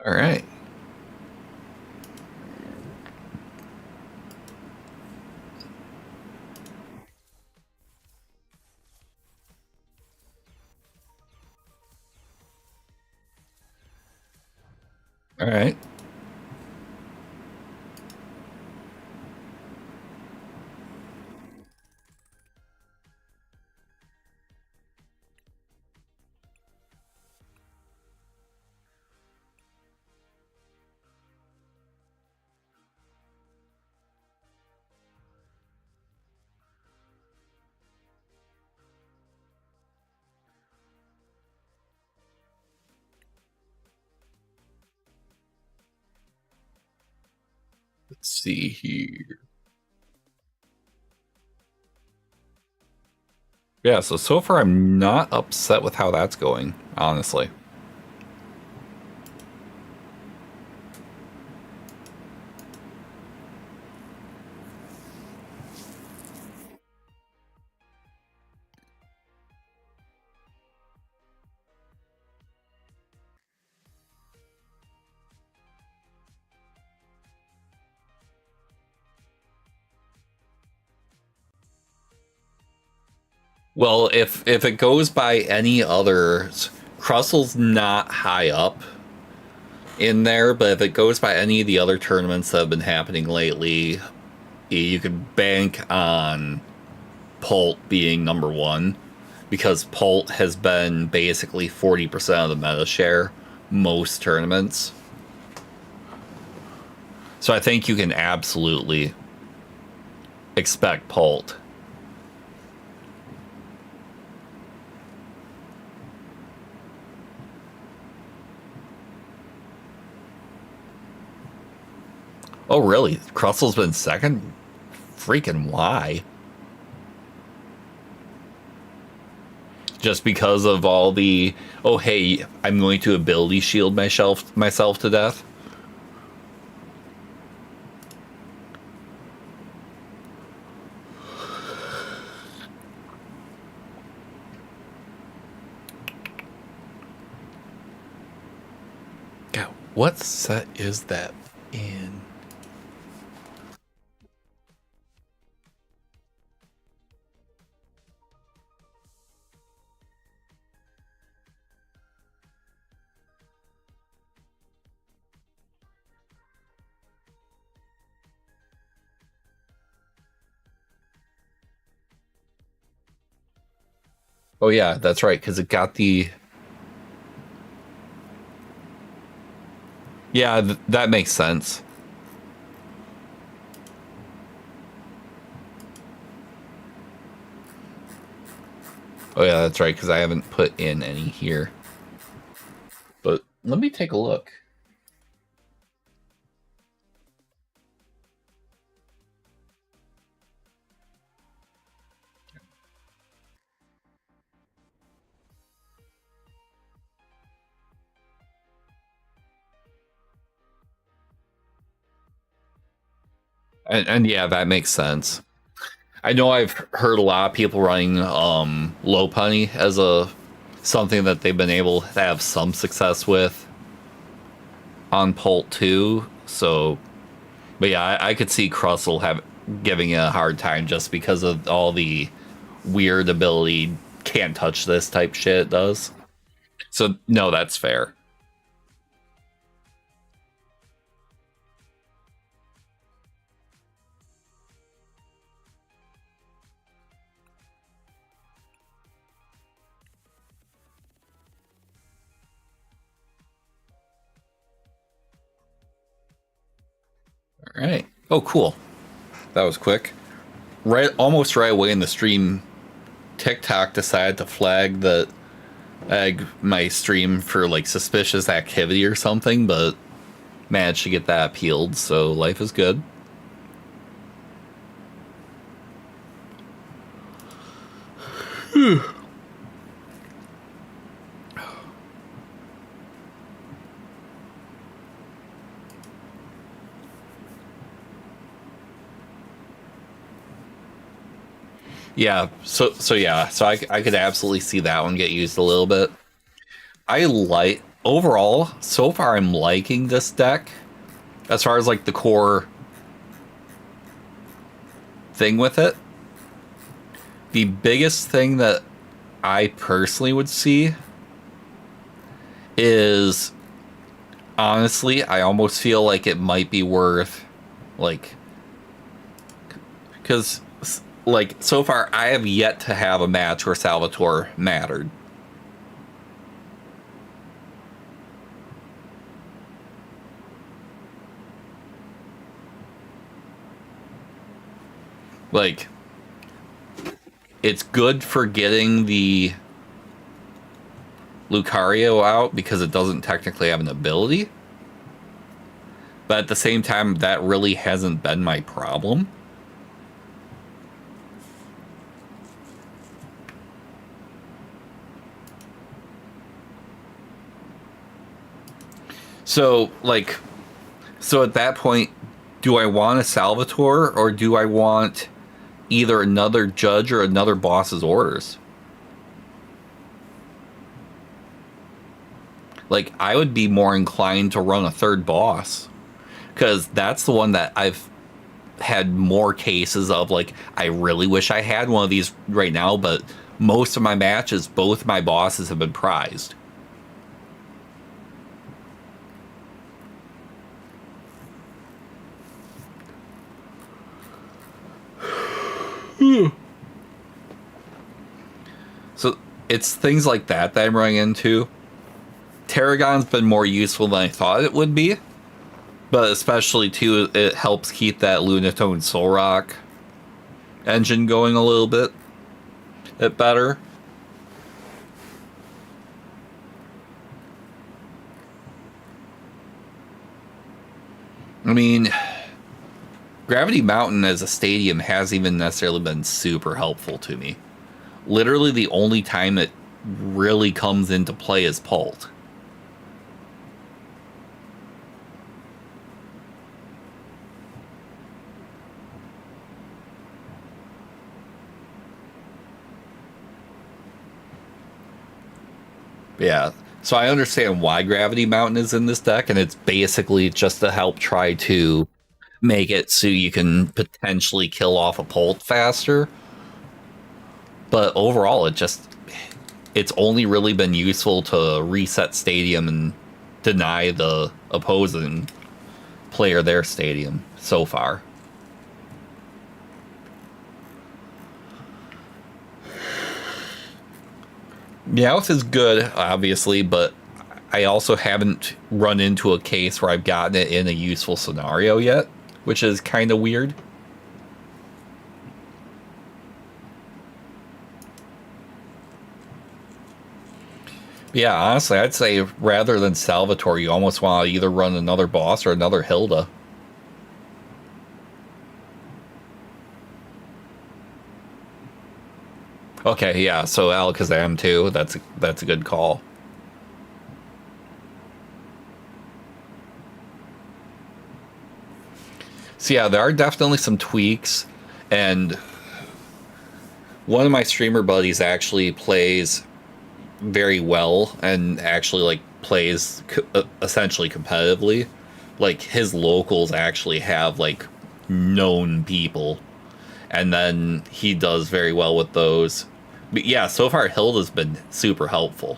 Speaker 1: All right. All right. Let's see here. Yeah, so far I'm not upset with how that's going, honestly. Well, if it goes by any others, Crustle's not high up in there, but if it goes by any of the other tournaments that have been happening lately, you could bank on Pult being number one, because Pult has been basically 40% of the meta share most tournaments. So I think you can absolutely expect Pult. Oh, really? Crustle's been second? Freaking why? Just because of all the, oh, hey, I'm going to ability shield myself to death? God, what set is that in? Oh yeah, that's right, because it got the... Yeah, that makes sense. Oh yeah, that's right, because I haven't put in any here. But let me take a look. And yeah, that makes sense. I know I've heard a lot of people running low punny as a something that they've been able to have some success with on Pult 2. So, but yeah, I could see Crustle have giving it a hard time just because of all the weird ability can't touch this type shit it does. So no, that's fair. All right. Oh, cool. That was quick. Right, almost right away in the stream, TikTok decided to flag my stream for like suspicious activity or something, but managed to get that appealed. So life is good. Yeah. So yeah. So I could absolutely see that one get used a little bit. I like overall so far. I'm liking this deck as far as like the core thing with it. The biggest thing that I personally would see is honestly, I almost feel like it might be worth like because like so far I have yet to have a match where Salvatore mattered. Like it's good for getting the Lucario out because it doesn't technically have an ability. But at the same time, that really hasn't been my problem. So, like, so at that point, do I want a Salvatore or do I want either another judge or another boss's orders? Like, I would be more inclined to run a third boss because that's the one that I've had more cases of. Like, I really wish I had one of these right now, but most of my matches, both my bosses have been prized. So it's things like that I'm running into. Tarragon's been more useful than I thought it would be. But especially too, it helps keep that Lunatone Soul Rock engine going a little bit better. I mean, Gravity Mountain as a stadium hasn't even necessarily been super helpful to me. Literally, the only time it really comes into play is Pult. Yeah. So I understand why Gravity Mountain is in this deck, and it's basically just to help try to make it so you can potentially kill off a Pult faster. But overall, it's only really been useful to reset stadium and deny the opposing player their stadium so far. Meowth is good, obviously, but I also haven't run into a case where I've gotten it in a useful scenario yet, which is kind of weird. Yeah, honestly, I'd say rather than Salvatore, you almost want to either run another boss or another Hilda. Okay, yeah, so Alakazam too. That's a good call. So yeah, there are definitely some tweaks, and one of my streamer buddies actually plays very well and actually like plays essentially competitively. Like his locals actually have like known people, and then he does very well with those. But yeah, so far Hilda's been super helpful.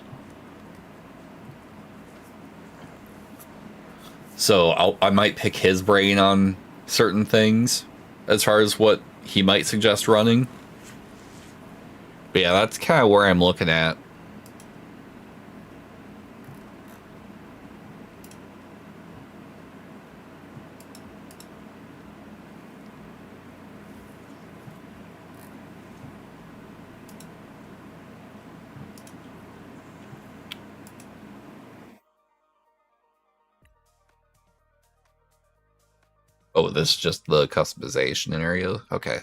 Speaker 1: So I might pick his brain on certain things as far as what he might suggest running. But yeah, that's kind of where I'm looking at. Oh, this is just the customization area? Okay.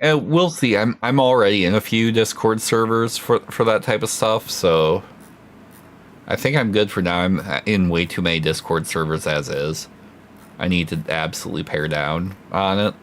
Speaker 1: And we'll see. I'm already in a few Discord servers for that type of stuff, so I think I'm good for now. I'm in way too many Discord servers as is. I need to absolutely pare down on it.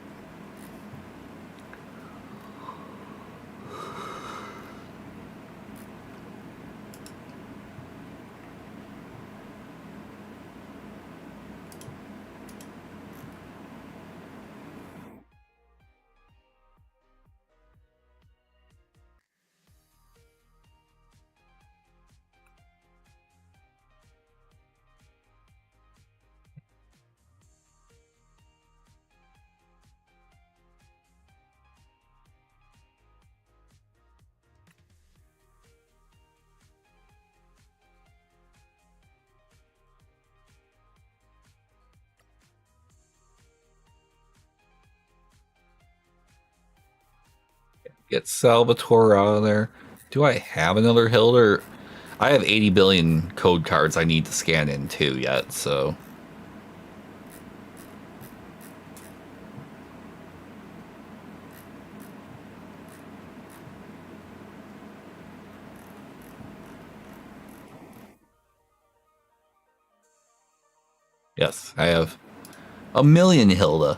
Speaker 1: Get Salvatore out of there. Do I have another Hilda? I have 80 billion code cards I need to scan in too yet, so. Yes, I have a million Hilda.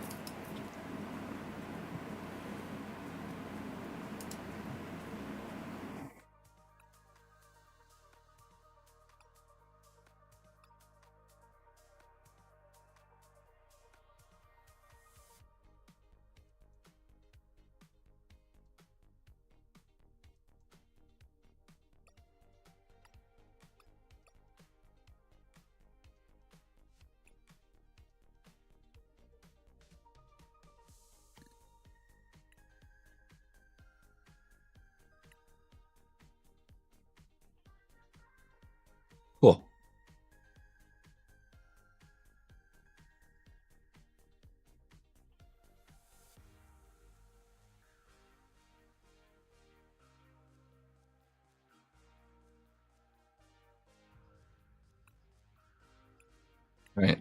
Speaker 1: Cool. Right.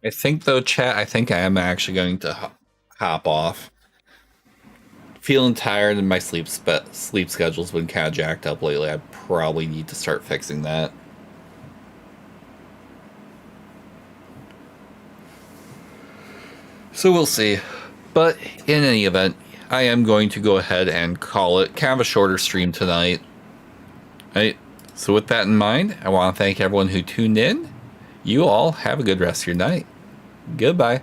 Speaker 1: I think though, chat. I think I am actually going to hop off. Feeling tired, and my sleep schedule's been kind of jacked up lately. I probably need to start fixing that. So we'll see. But in any event, I am going to go ahead and call it kind of a shorter stream tonight. Right. So with that in mind, I want to thank everyone who tuned in. You all have a good rest of your night. Goodbye.